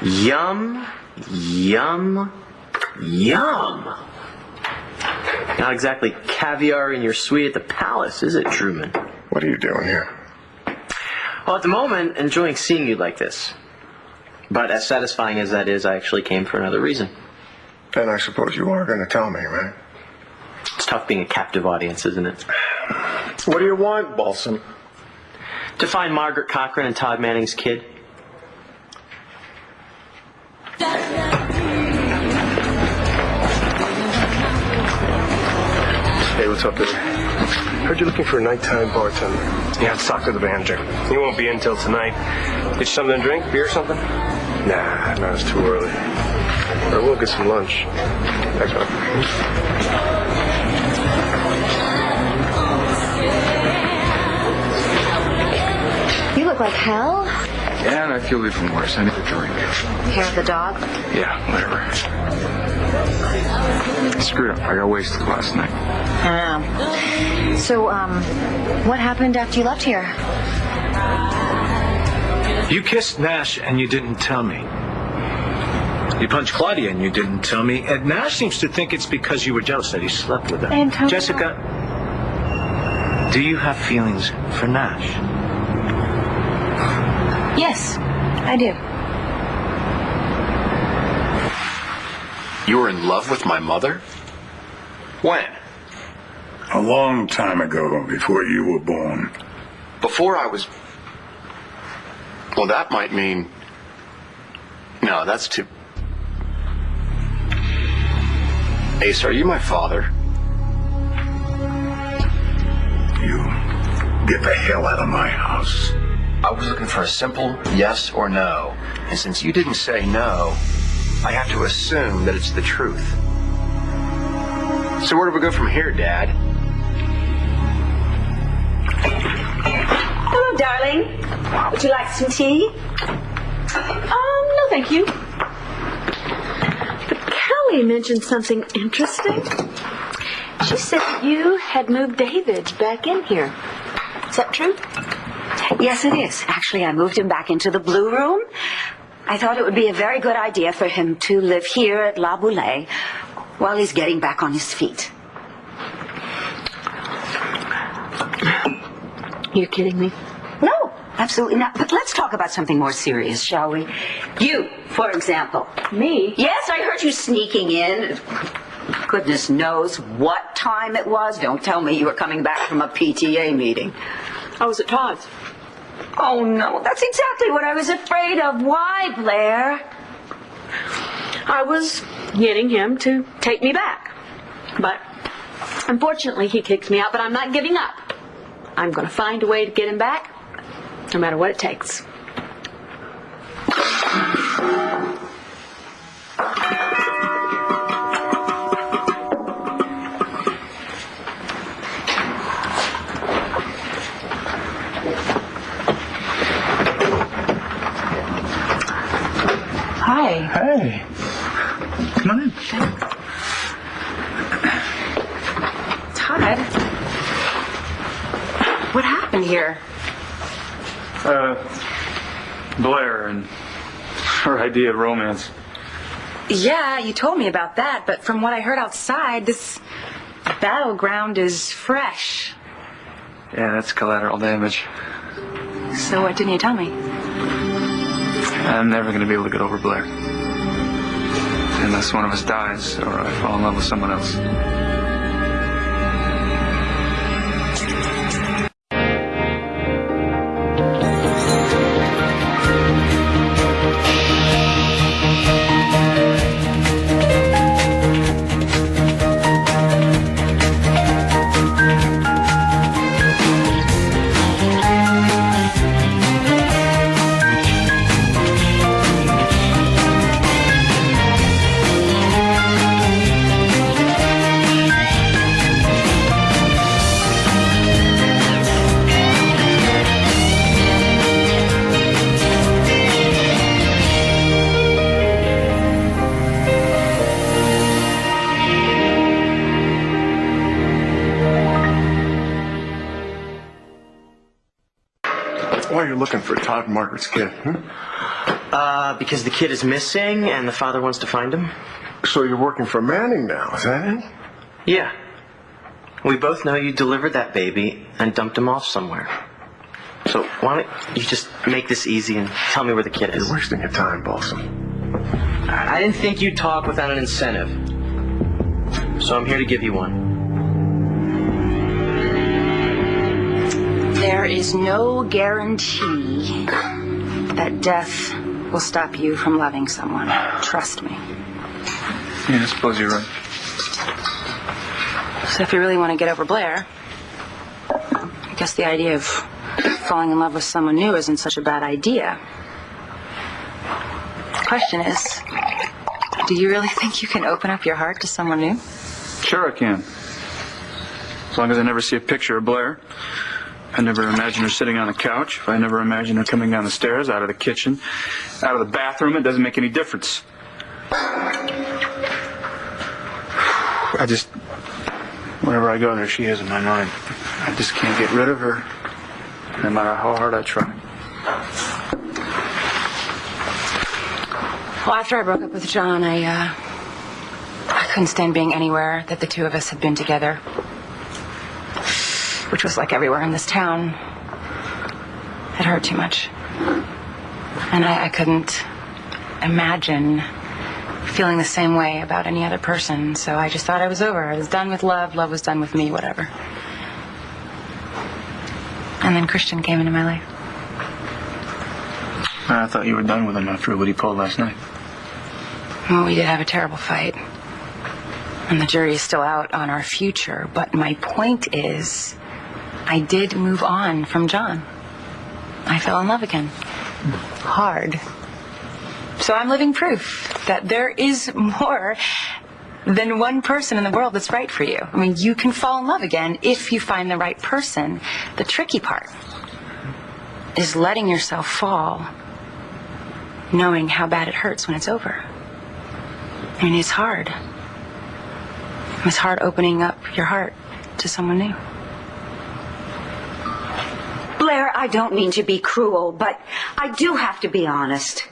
Yum, yum, yum. Not exactly caviar in your suite at the palace, is it, Truman? What are you doing here? Well, at the moment, enjoying seeing you like this. But as satisfying as that is, I actually came for another reason. And I suppose you are going to tell me, right? It's tough being a captive audience, isn't it? What do you want, Balsam? To find Margaret Cochran and Todd Manning's kid. Hey, what's up, baby? Heard you're looking for a nighttime bartender. Yeah, let's talk to the manager. He won't be in till tonight. Get you something to drink? Beer or something? Nah, it's too early. But we'll get some lunch. Thanks, man. You look like hell. Yeah, and I feel even worse. I need a drink. Hair of the dog? Yeah, whatever. Screwed up. I got wasted last night. So, what happened after you left here? You kissed Nash and you didn't tell me. You punched Claudia and you didn't tell me. And Nash seems to think it's because you were jealous that he slept with her. Antonio. Jessica, do you have feelings for Nash? Yes, I do. You were in love with my mother? When? A long time ago, before you were born. Before I was... Well, that might mean... No, that's too... Ace, are you my father? You get the hell out of my house. I was looking for a simple yes or no. And since you didn't say no, I have to assume that it's the truth. So where do we go from here, Dad? Hello, darling. Would you like some tea? No, thank you. But Kelly mentioned something interesting. She said that you had moved David back in here. Is that true? Yes, it is. Actually, I moved him back into the blue room. I thought it would be a very good idea for him to live here at La Boulée while he's getting back on his feet. You're kidding me? No, absolutely not. But let's talk about something more serious, shall we? You, for example. Me? Yes, I heard you sneaking in. Goodness knows what time it was. Don't tell me you were coming back from a PTA meeting. I was at Todd's. Oh, no, that's exactly what I was afraid of. Why, Blair? I was getting him to take me back. But unfortunately, he kicked me out, but I'm not giving up. I'm going to find a way to get him back, no matter what it takes. Hi. Hey. Come on in. Todd? What happened here? Blair and her idea of romance. Yeah, you told me about that, but from what I heard outside, this battleground is fresh. Yeah, that's collateral damage. So what didn't you tell me? I'm never going to be able to get over Blair. Unless one of us dies or I fall in love with someone else. Why are you looking for Todd and Margaret's kid? Because the kid is missing and the father wants to find him. So you're working for Manning now, is that it? Yeah. We both know you delivered that baby and dumped him off somewhere. So why don't you just make this easy and tell me where the kid is? You're wasting your time, Balsam. I didn't think you'd talk without an incentive. So I'm here to give you one. There is no guarantee that death will stop you from loving someone. Trust me. Yeah, I suppose you're right. So if you really want to get over Blair, I guess the idea of falling in love with someone new isn't such a bad idea. The question is, do you really think you can open up your heart to someone new? Sure I can. As long as I never see a picture of Blair. I never imagine her sitting on a couch. If I never imagine her coming down the stairs, out of the kitchen, out of the bathroom, it doesn't make any difference. Whenever I go there, she is in my mind. I just can't get rid of her, no matter how hard I try. Well, after I broke up with John, I couldn't stand being anywhere that the two of us had been together, which was like everywhere in this town. It hurt too much. And I couldn't imagine feeling the same way about any other person, so I just thought I was over. I was done with love. Love was done with me, whatever. And then Christian came into my life. I thought you were done with him after what he pulled last night. Well, we did have a terrible fight. And the jury is still out on our future. But my point is, I did move on from John. I fell in love again. Hard. So I'm living proof that there is more than one person in the world that's right for you. I mean, you can fall in love again if you find the right person. The tricky part is letting yourself fall, knowing how bad it hurts when it's over. I mean, it's hard. It's hard opening up your heart to someone new. Blair, I don't mean to be cruel, but I do have to be honest.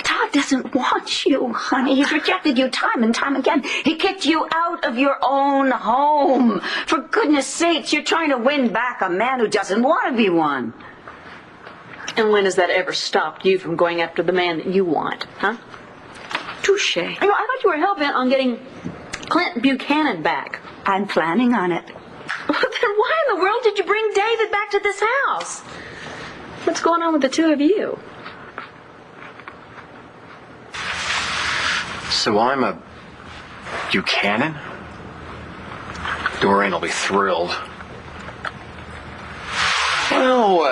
Todd doesn't want you, honey. He's rejected you time and time again. He kicked you out of your own home. For goodness sakes, you're trying to win back a man who doesn't want to be won. And when has that ever stopped you from going after the man that you want, huh? Touche. I thought you were hell-bent on getting Clint Buchanan back. I'm planning on it. Well, then why in the world did you bring David back to this house? What's going on with the two of you? So I'm a Buchanan? Doreen will be thrilled. Well.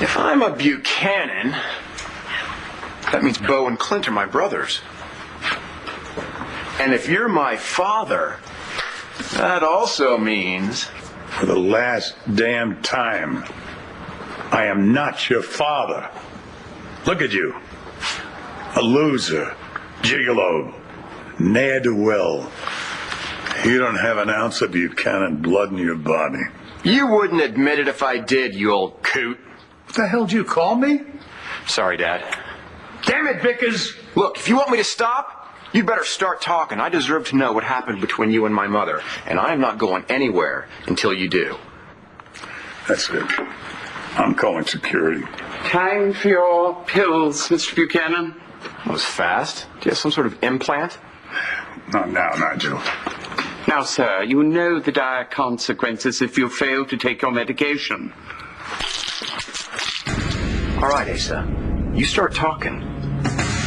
If I'm a Buchanan, that means Bo and Clint are my brothers. And if you're my father, that also means... For the last damn time, I am not your father. Look at you. A loser, gigolo, ne'er-do-well. You don't have an ounce of Buchanan blood in your body. You wouldn't admit it if I did, you old coot. What the hell did you call me? Sorry, Dad. Damn it, Vickers! Look, if you want me to stop, you'd better start talking. I deserve to know what happened between you and my mother, and I'm not going anywhere until you do. That's it. I'm calling security. Time for your pills, Mr. Buchanan. That was fast. Do you have some sort of implant? Not now, Nigel. Now, sir, you know the dire consequences if you fail to take your medication. All right, Asa. You start talking.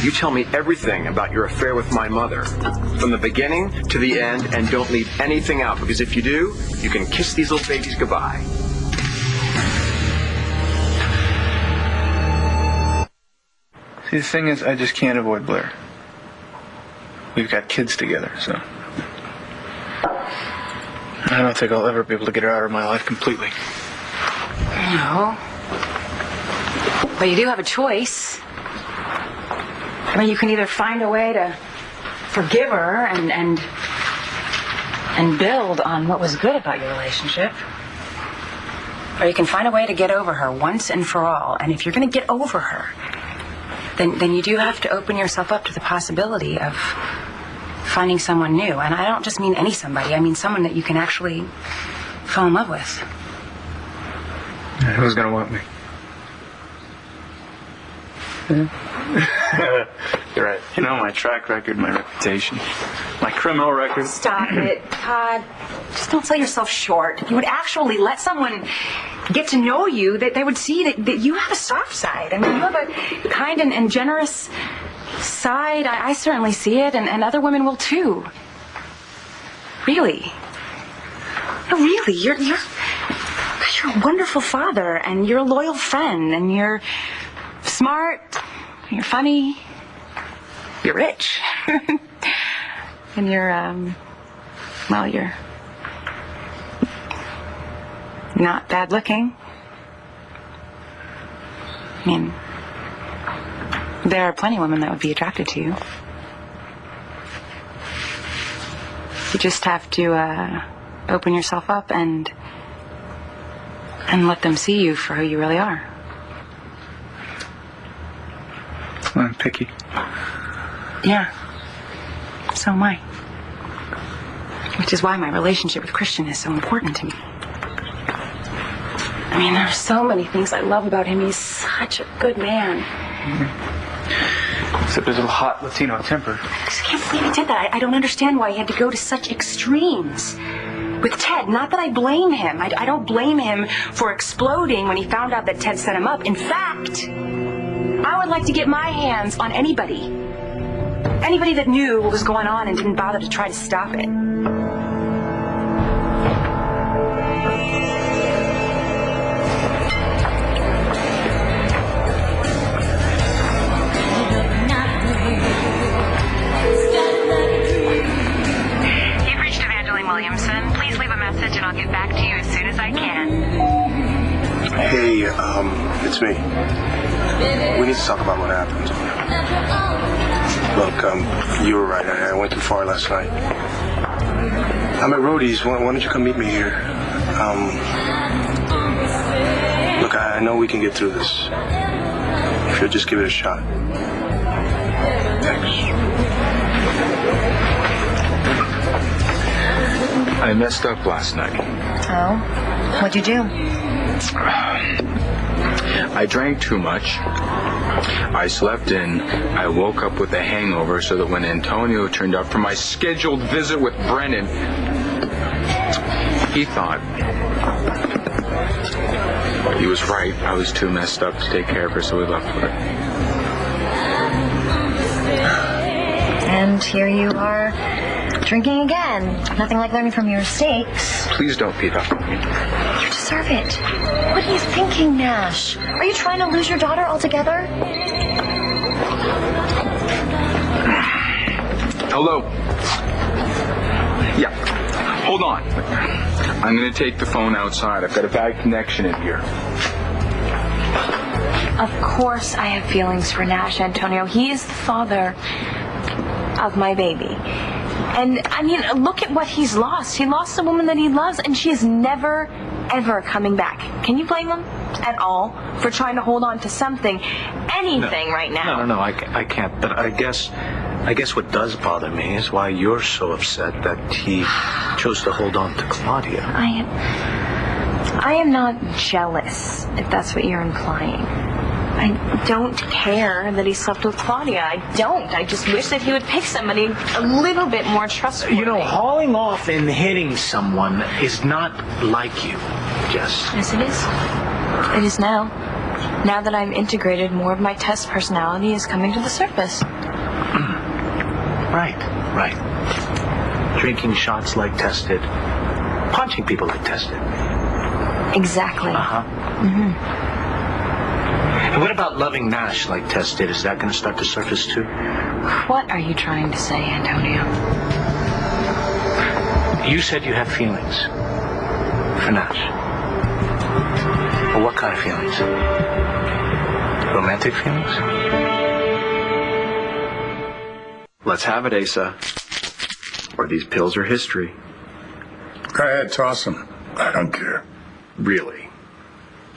You tell me everything about your affair with my mother, from the beginning to the end, and don't leave anything out, because if you do, you can kiss these little babies goodbye. See, the thing is, I just can't avoid Blair. We've got kids together, so... I don't think I'll ever be able to get her out of my life completely. No. But you do have a choice. I mean, you can either find a way to forgive her and build on what was good about your relationship, Or you can find a way to get over her once and for all. And if you're going to get over her, then you do have to open yourself up to the possibility of finding someone new. And I don't just mean any somebody. I mean someone that you can actually fall in love with. Who's gonna want me? You're right. You know, my track record, my reputation, my criminal record. Stop it, Todd. Just don't sell yourself short. If you would actually let someone get to know you, that they would see that you have a soft side. I mean, you have a kind and generous side. I certainly see it, and other women will too. Really. No, really. You're a wonderful father, and you're a loyal friend, and you're smart, you're funny, you're rich, and you're not bad looking. I mean, there are plenty of women that would be attracted to you. You just have to open yourself up and let them see you for who you really are. I'm picky. Yeah. So am I. Which is why my relationship with Christian is so important to me. I mean, there are so many things I love about him. He's such a good man. Except his little hot Latino temper. I just can't believe he did that. I don't understand why he had to go to such extremes with Ted. Not that I blame him. I don't blame him for exploding when he found out that Ted set him up. In fact, I would like to get my hands on anybody that knew what was going on and didn't bother to try to stop it. You've reached Evangeline Williamson. Please leave a message and I'll get back to you as soon as I can. Hey, it's me. We need to talk about what happened. Look, you were right. I went too far last night. I'm at Rhodey's. Why don't you come meet me here? Look, I know we can get through this. If you'll just give it a shot. Thanks. I messed up last night. Oh? What'd you do? I drank too much. I slept in. I woke up with a hangover so that when Antonio turned up for my scheduled visit with Brennan, he thought he was right. I was too messed up to take care of her, so we left with her. And here you are, drinking again. Nothing like learning from your mistakes. Please don't beat up on me. You deserve it. What are you thinking, Nash? Are you trying to lose your daughter altogether? Hello? Yeah. Hold on. I'm going to take the phone outside. I've got a bad connection in here. Of course I have feelings for Nash, Antonio. He is the father of my baby. And, I mean, look at what he's lost. He lost a woman that he loves, and she is never, ever coming back. Can you blame him at all for trying to hold on to something, anything right now? No, I can't. But I guess what does bother me is why you're so upset that he chose to hold on to Claudia. I am not jealous, if that's what you're implying. I don't care that he slept with Claudia. I don't. I just wish that he would pick somebody a little bit more trustworthy. You know, hauling off and hitting someone is not like you, Jess. Yes, it is. It is now. Now that I'm integrated, more of my test personality is coming to the surface. Right. Drinking shots like tested. Punching people like tested. Exactly. Mm-hmm. And what about loving Nash like Tess did? Is that going to start to surface too? What are you trying to say, Antonio? You said you have feelings for Nash. Well, what kind of feelings? Romantic feelings? Let's have it, Asa. Or these pills are history. Go ahead, toss them. I don't care. Really?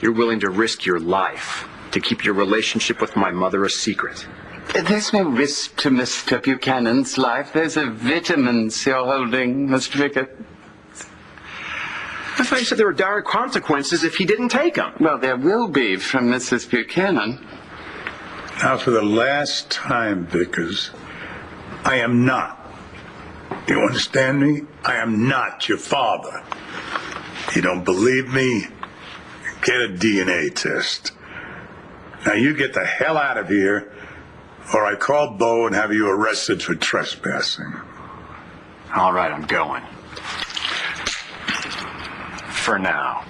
You're willing to risk your life to keep your relationship with my mother a secret. There's no risk to Mr. Buchanan's life. There's a vitamins you're holding, Mr. Vickers. I thought you said there were dire consequences if he didn't take them. Well, there will be from Mrs. Buchanan. Now, for the last time, Vickers, I am not. You understand me? I am not your father. You don't believe me? Get a DNA test. Now, you get the hell out of here, or I call Bo and have you arrested for trespassing. All right, I'm going. For now.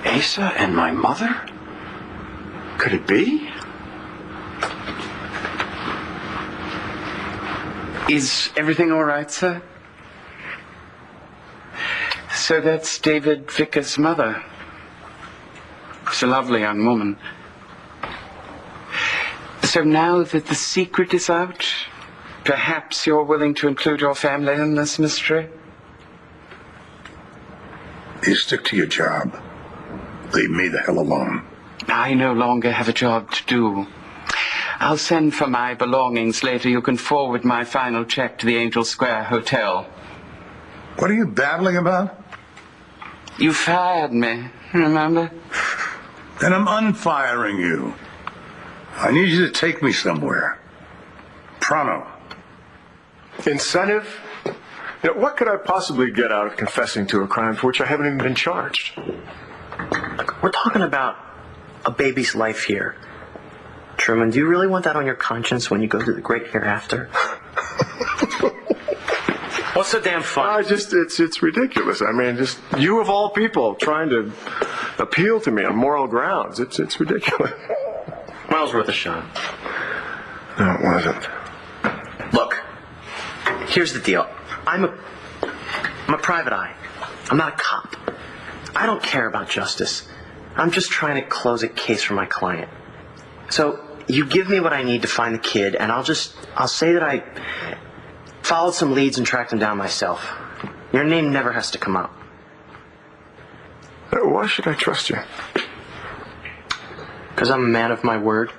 Asa and my mother? Could it be? Is everything all right, sir? So that's David Vickers' mother. She's a lovely young woman. So now that the secret is out, perhaps you're willing to include your family in this mystery? You stick to your job. Leave me the hell alone. I no longer have a job to do. I'll send for my belongings later. You can forward my final check to the Angel Square Hotel. What are you babbling about? You fired me, remember? Then I'm unfiring you. I need you to take me somewhere. Pronto. Incentive? You know, what could I possibly get out of confessing to a crime for which I haven't even been charged? Look, we're talking about a baby's life here. Truman, do you really want that on your conscience when you go to the great hereafter? What's so damn funny? It's ridiculous. I mean, just you of all people trying to appeal to me on moral grounds. It's ridiculous. Miles worth a shot. No, it wasn't. Look, here's the deal. I'm a private eye. I'm not a cop. I don't care about justice. I'm just trying to close a case for my client. So you give me what I need to find the kid, and I'll say that I followed some leads and tracked him down myself. Your name never has to come out. Why should I trust you? Because I'm a man of my word.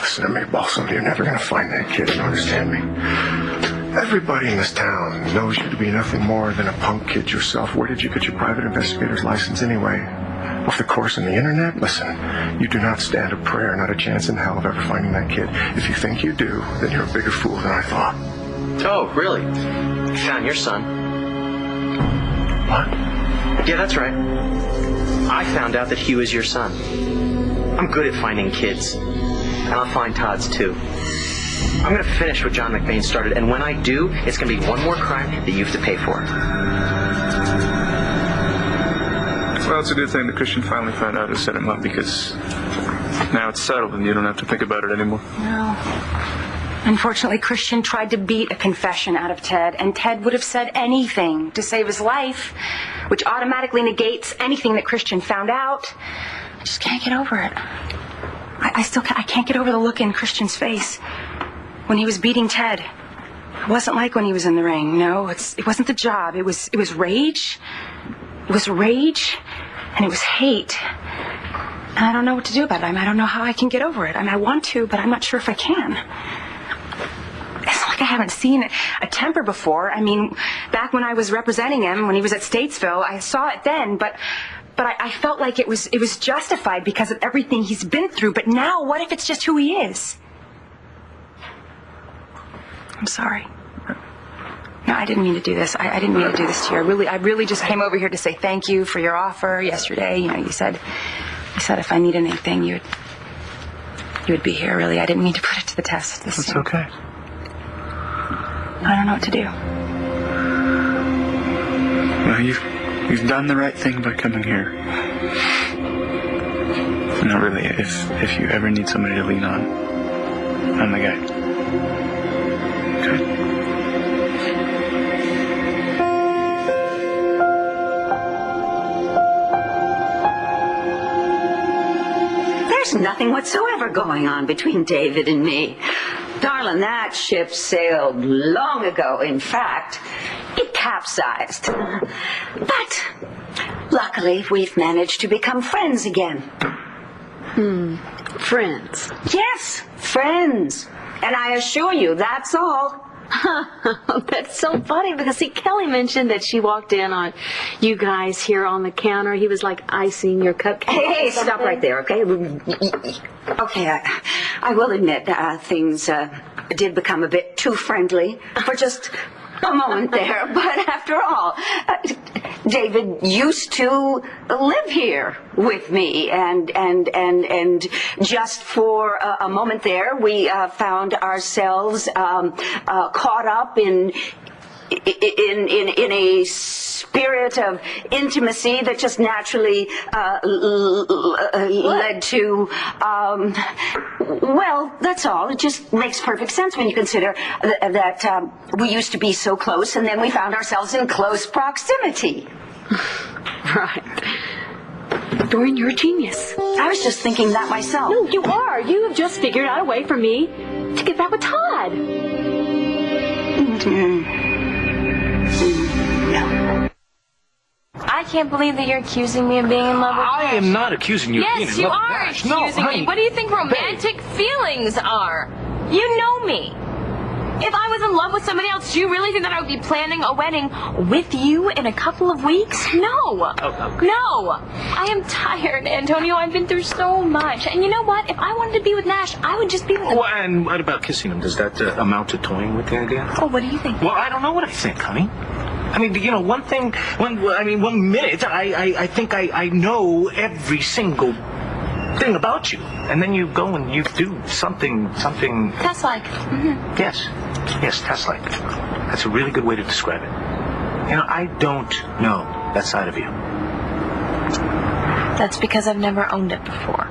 Listen to me, Balsam. You're never going to find that kid and understand me. Everybody in this town knows you to be nothing more than a punk kid yourself. Where did you get your private investigator's license anyway? Off the course on the internet? Listen, you do not stand a prayer, not a chance in hell of ever finding that kid. If you think you do, then you're a bigger fool than I thought. Oh, really? You found your son. What? Yeah, that's right. I found out that he was your son. I'm good at finding kids. And I'll find Todd's too. I'm going to finish what John McBain started, and when I do, it's going to be one more crime that you have to pay for. Well, it's a good thing that Christian finally found out who set him up, because now it's settled and you don't have to think about it anymore. No. Unfortunately, Christian tried to beat a confession out of Ted, and Ted would have said anything to save his life, which automatically negates anything that Christian found out. I just can't get over it. I can't get over the look in Christian's face when he was beating Ted. It wasn't like when he was in the ring. No, it wasn't the job. It was rage. It was rage, and it was hate. And I don't know what to do about it. I don't know how I can get over it. I want to, but I'm not sure if I can. It's like I haven't seen a temper before. I mean, back when I was representing him, when he was at Statesville, I saw it then, but I felt like it was justified because of everything he's been through. But now, what if it's just who he is? I'm sorry. No, I didn't mean to do this. I didn't mean to do this to you. I really just came over here to say thank you for your offer yesterday. You know, you said if I need anything, you would be here. Really, I didn't mean to put it to the test. It's okay. I don't know what to do. Well, you've done the right thing by coming here. No, really, if you ever need somebody to lean on, I'm the guy. Okay? There's nothing whatsoever going on between David and me. Darling, that ship sailed long ago. In fact, it capsized. But luckily, we've managed to become friends again. Friends. Yes, friends. And I assure you, that's all. That's so funny because, see, Kelly mentioned that she walked in on you guys here on the counter. He was like icing your cupcake. Hey, stop right there, okay? Okay, I will admit things did become a bit too friendly for just a moment there. But after all, David used to live here with me, and just for a moment there, we found ourselves caught up in a spirit of intimacy that just naturally led to, well, that's all. It just makes perfect sense when you consider that we used to be so close, and then we found ourselves in close proximity. Right. Dorian, you're a genius. I was just thinking that myself. No, you are. You have just figured out a way for me to get back with Todd. I can't believe that you're accusing me of being in love with I am not accusing you of being Yes, in you love with are Nash. accusing No, me. honey. What do you think romantic feelings are? You know me. If I was in love with somebody else, do you really think that I would be planning a wedding with you in a couple of weeks? No. No. I am tired, Antonio. I've been through so much. And you know what? If I wanted to be with Nash, I would just be with him. Well, and what about kissing him? Does that amount to toying with the idea? Oh, what do you think? Well, I don't know what I think, honey. I mean, you know, one minute I think I know every single thing about you, and then you go and you do something. That's like. Mm-hmm. Yes, that's like. That's a really good way to describe it. You know, I don't know that side of you. That's because I've never owned it before.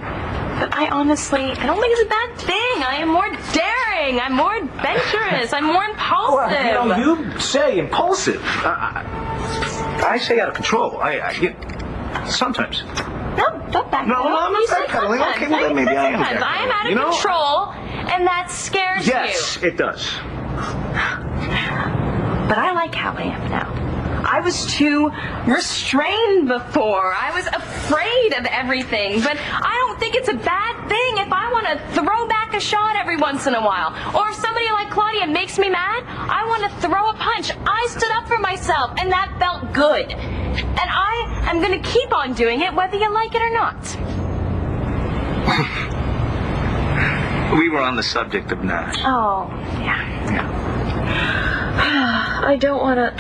But I don't think it's a bad thing. I am more daring. I'm more adventurous. I'm more impulsive. Well, you know, you say impulsive. I say out of control. Sometimes. No, don't back No, I'm not You said backpedaling. sometimes. Okay, well, then maybe I am Sometimes. I am out of backpedaling. control, and that scares Yes, you. it does. But I like how I am now. I was too restrained before. I was afraid of everything. But I don't think it's a bad thing if I want to throw back a shot every once in a while. Or if somebody like Claudia makes me mad, I want to throw a punch. I stood up for myself, and that felt good. And I am going to keep on doing it whether you like it or not. We were on the subject of Nash. Oh, yeah. I don't want to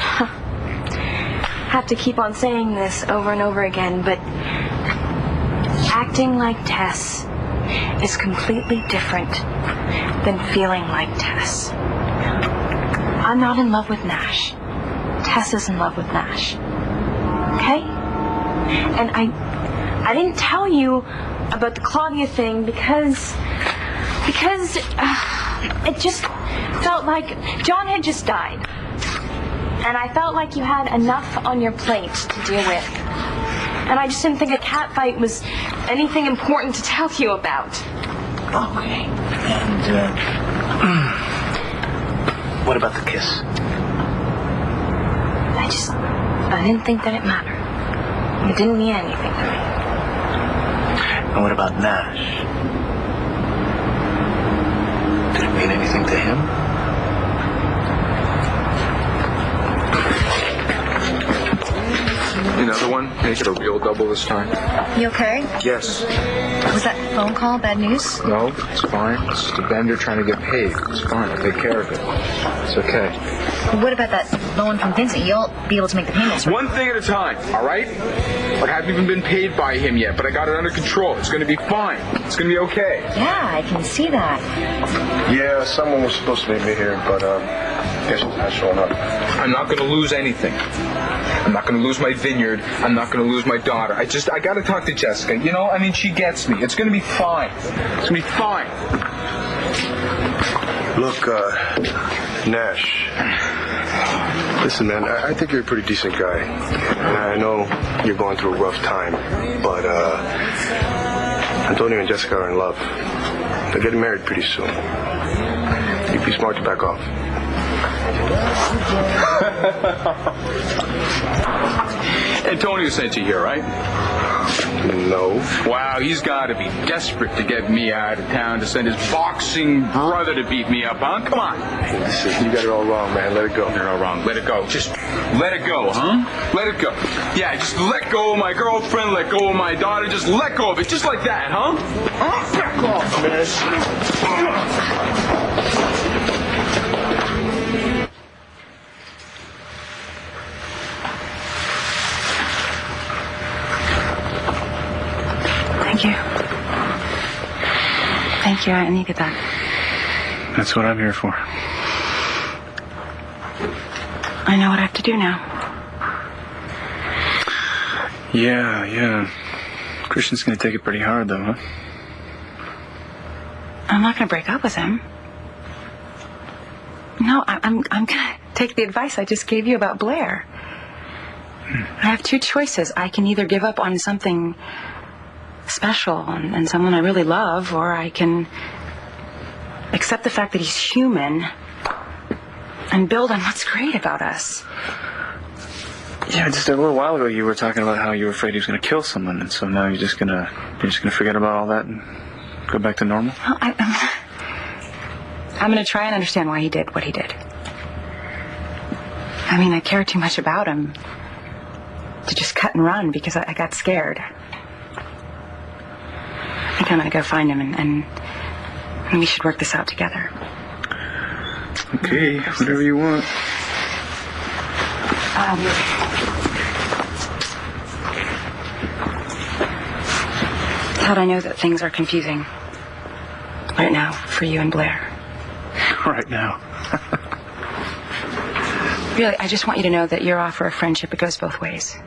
have to keep on saying this over and over again, but acting like Tess is completely different than feeling like Tess. I'm not in love with Nash. Tess is in love with Nash. Okay? And I didn't tell you about the Claudia thing because it just felt like John had just died. And I felt like you had enough on your plate to deal with. And I just didn't think a cat fight was anything important to tell you about. Okay. And, what about the kiss? I didn't think that it mattered. It didn't mean anything to me. And what about Nash? Did it mean anything to him? Another one? Make it a real double this time. You okay? Yes. Was that phone call bad news? No, it's fine. It's just a vendor trying to get paid. It's fine. I'll take care of it. It's okay. What about that loan from Vincent? You'll be able to make the payments, right? One thing at a time, all right? I haven't even been paid by him yet, but I got it under control. It's going to be fine. It's going to be okay. Yeah, I can see that. Yeah, someone was supposed to meet me here, but guess it's not showing up. I'm not going to lose anything. I'm not going to lose my vineyard. I'm not going to lose my daughter. I got to talk to Jessica. You know, I mean, she gets me. It's going to be fine. It's going to be fine. Look, Nash. Listen, man, I think you're a pretty decent guy. And I know you're going through a rough time. But, Antonio and Jessica are in love. They're getting married pretty soon. Be smart to back off. Antonio sent you here, right? No. Wow, he's got to be desperate to get me out of town to send his boxing brother to beat me up, huh? Come on. Hey, listen, you got it all wrong, man. Let it go. You're all wrong. Let it go. Just let it go, huh? Let it go. Yeah, just let go of my girlfriend, let go of my daughter. Just let go of it. Just like that, huh? Back off, man. Thank you. Thank you. I needed that. That's what I'm here for. I know what I have to do now. Yeah. Christian's gonna take it pretty hard, though, huh? I'm not going to break up with him. No, I'm going to take the advice I just gave you about Blair. I have two choices. I can either give up on something special and someone I really love, or I can accept the fact that he's human and build on what's great about us. Yeah, just a little while ago you were talking about how you were afraid he was going to kill someone, and so now you're just gonna forget about all that and go back to normal? Well, I'm going to try and understand why he did what he did. I mean, I care too much about him to just cut and run because I got scared. I think I'm going to go find him and we should work this out together. Okay, whatever you want. Todd, I know that things are confusing right now for you and Blair. Right now. Really, I just want you to know that your offer of friendship, it goes both ways.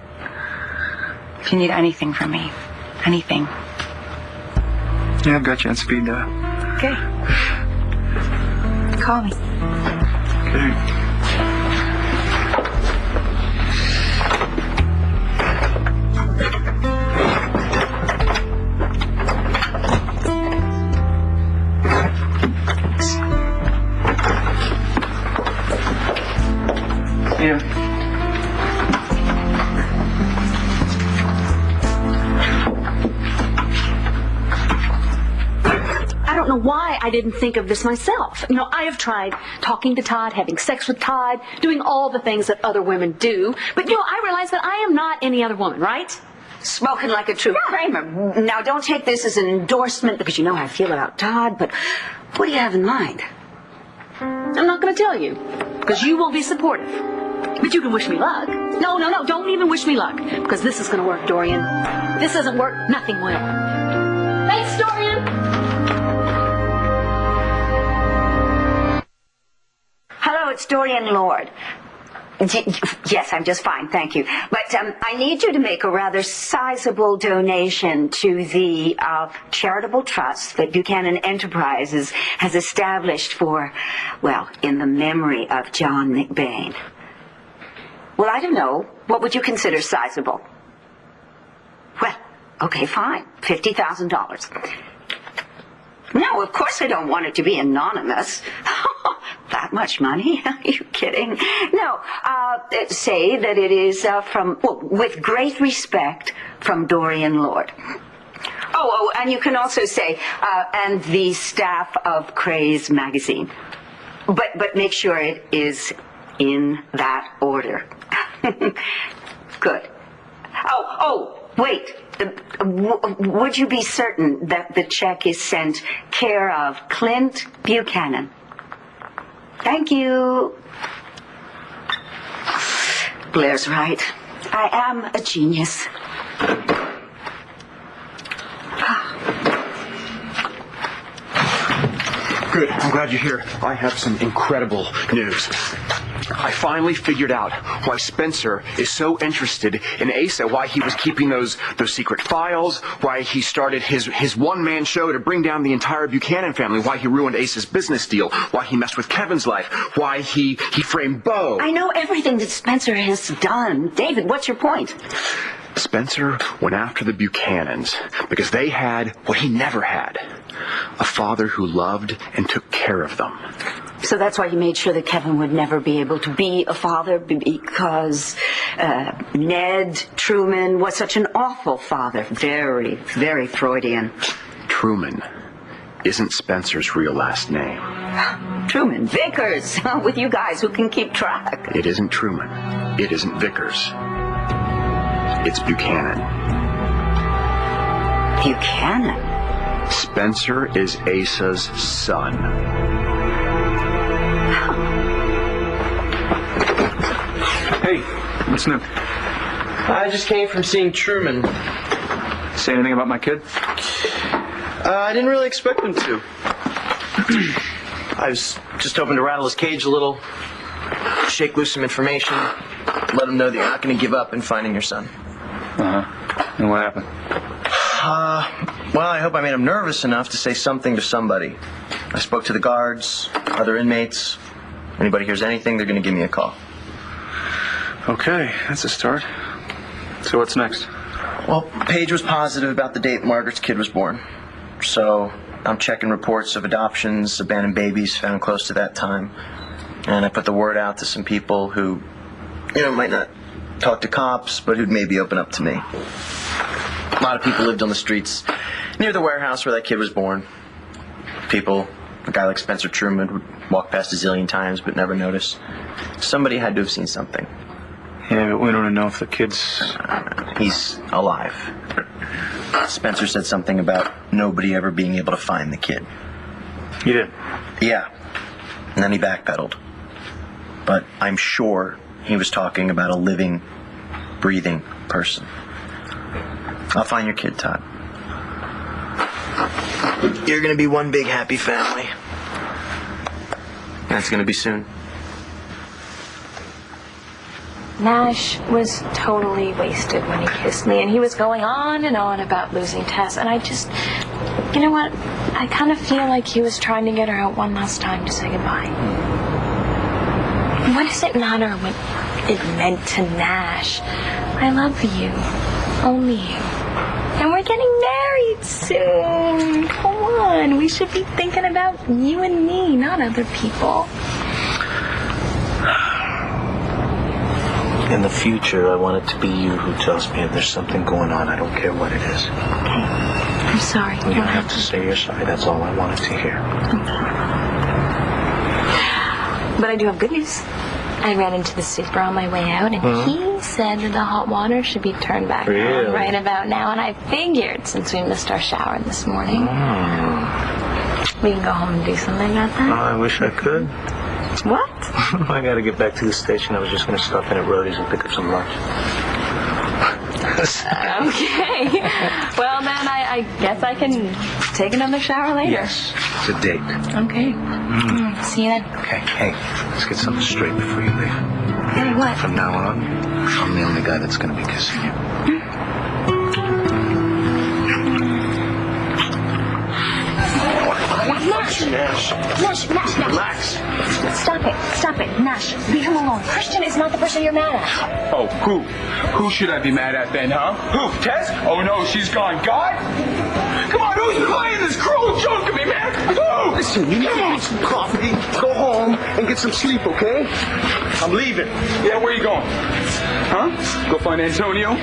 If you need anything from me, anything. Yeah, I've got you on speed dial. Okay. Call me. Okay. Yeah. I don't know why I didn't think of this myself. You know, I have tried talking to Todd, having sex with Todd, doing all the things that other women do. But, I realize that I am not any other woman, right? Spoken like a true Kramer. Now, don't take this as an endorsement because you know how I feel about Todd, but what do you have in mind? I'm not going to tell you, because you won't be supportive. But you can wish me luck. No, don't even wish me luck, because this is going to work, Dorian. If this doesn't work, nothing will. Thanks, Dorian. Hello, it's Dorian Lord. Yes, I'm just fine, thank you. But I need you to make a rather sizable donation to the charitable trust that Buchanan Enterprises has established for, in the memory of John McBain. Well, I don't know. What would you consider sizable? Well, okay, fine. $50,000. No, of course I don't want it to be anonymous. That much money? Are you kidding? No, say that it is with great respect from Dorian Lord. Oh, and you can also say, and the staff of Craze magazine. But make sure it is in that order. Good. Oh, wait. Would you be certain that the check is sent care of Clint Buchanan? Thank you. Blair's right. I am a genius. Good. I'm glad you're here. I have some incredible news. I finally figured out why Spencer is so interested in Asa, why he was keeping those secret files, why he started his one-man show to bring down the entire Buchanan family, why he ruined Asa's business deal, why he messed with Kevin's life, why he framed Bo. I know everything that Spencer has done. David, what's your point? Spencer went after the Buchanans because they had what he never had, a father who loved and took care of them. So that's why he made sure that Kevin would never be able to be a father, because Ned Truman was such an awful father. Very, very Freudian. Truman isn't Spencer's real last name. Truman, Vickers, with you guys who can keep track. It isn't Truman. It isn't Vickers. It's Buchanan. Buchanan? Spencer is Asa's son. Hey, what's new? I just came from seeing Truman. Say anything about my kid? I didn't really expect him to. I was just hoping to rattle his cage a little, shake loose some information, let him know that you're not going to give up in finding your son. And what happened? Well, I hope I made him nervous enough to say something to somebody. I spoke to the guards, other inmates. Anybody hears anything, they're going to give me a call. Okay, that's a start. So what's next? Well, Paige was positive about the date Margaret's kid was born. So I'm checking reports of adoptions, abandoned babies found close to that time. And I put the word out to some people who, might not talk to cops, but who'd maybe open up to me. A lot of people lived on the streets near the warehouse where that kid was born. People, a guy like Spencer Truman would walk past a zillion times but never notice. Somebody had to have seen something. Yeah, but we don't know if the kid's... He's alive. Spencer said something about nobody ever being able to find the kid. You did? Yeah. And then he backpedaled. But I'm sure he was talking about a living, breathing person. I'll find your kid, Todd. You're going to be one big happy family. And it's going to be soon. Nash was totally wasted when he kissed me, and he was going on and on about losing Tess, and I just, you know what, I kind of feel like he was trying to get her out one last time to say goodbye. What does it matter what it meant to Nash? I love you. Only you. And we're getting married soon. Come on, we should be thinking about you and me, not other people. In the future, I want it to be you who tells me if there's something going on. I don't care what it is. Okay. I'm sorry. You don't have to say you're sorry. That's all I wanted to hear. Okay. But I do have good news. I ran into the super on my way out, and he said that the hot water should be turned back on right about now. And I figured, since we missed our shower this morning, we can go home and do something about that. I wish I could. What? I gotta get back to the station. I was just gonna stop in at Rhodey's and pick up some lunch. Okay. Well, then I guess I can take another shower later. Yes. It's a date. Okay. See you then. Okay, hey, let's get something straight before you leave. Hey, what? From now on, I'm the only guy that's gonna be kissing you. Nash! Relax. Stop it. Nash, leave him alone. Christian is not the person you're mad at. Oh, who? Who should I be mad at then, huh? Who? Tess? Oh no, she's gone. God? Come on, who's playing this cruel joke of me, man? Who? Listen, you need to get some coffee, go home, and get some sleep, okay? I'm leaving. Yeah, where are you going? Huh? Go find Antonio?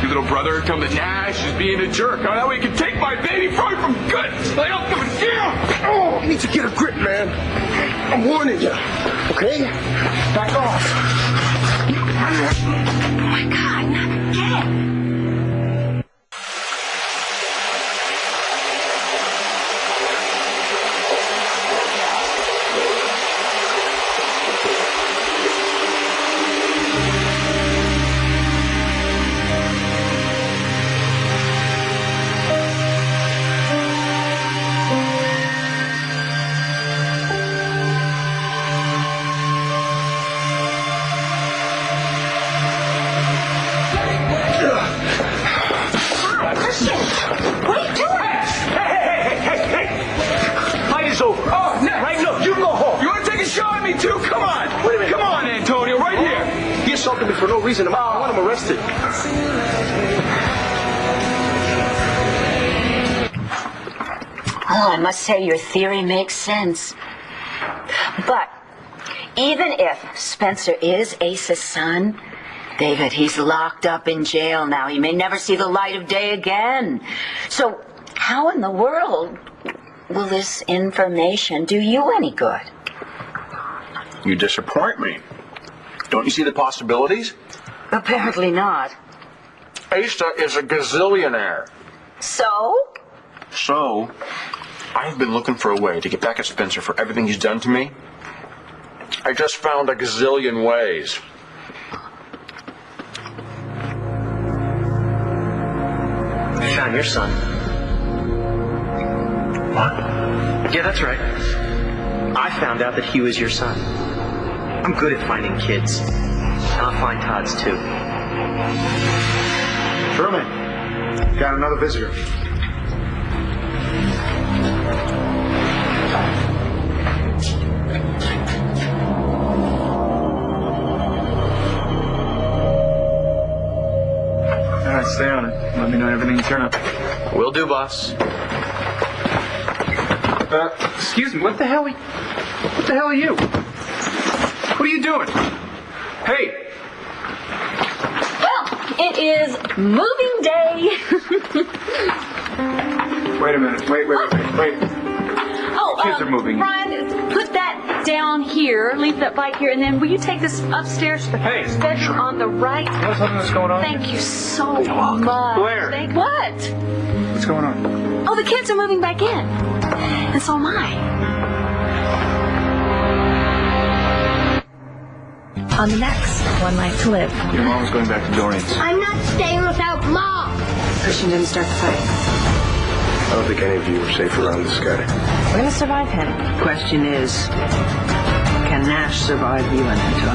Your little brother come to Nash is being a jerk. Huh? That way he can take my baby from from good. Like, I'll give a damn. Oh, you need to get a grip, man. I'm warning you, okay? Back off. Oh my God, not again. Me for no reason. I want him arrested. Oh, I must say your theory makes sense. But even if Spencer is Ace's son, David, he's locked up in jail now. He may never see the light of day again. So how in the world will this information do you any good? You disappoint me. Don't you see the possibilities? Apparently not. Asa is a gazillionaire. So? So, I've been looking for a way to get back at Spencer for everything he's done to me. I just found a gazillion ways. I found your son. What? Yeah, that's right. I found out that Hugh is your son. I'm good at finding kids. And I'll find Todd's too. Truman, got another visitor. All right, stay on it. Let me know everything you turn up. Will do, boss. Excuse me, what the hell are you? What are you doing? Hey! Well, it is moving day. Wait a minute. Wait. Oh, Kids are moving. Brian, put that down here. Leave that bike here, and then will you take this upstairs to the bedroom on the right? You know something that's going on? Thank you so much. Blair. What? What's going on? Oh, the kids are moving back in, and so am I. On the next One Life to Live. Your mom's going back to Dorian's. I'm not staying without Mom. Christian didn't start the fight. I don't think any of you are safe around this guy. We're gonna survive him. Question is, can Nash survive you and Antonio?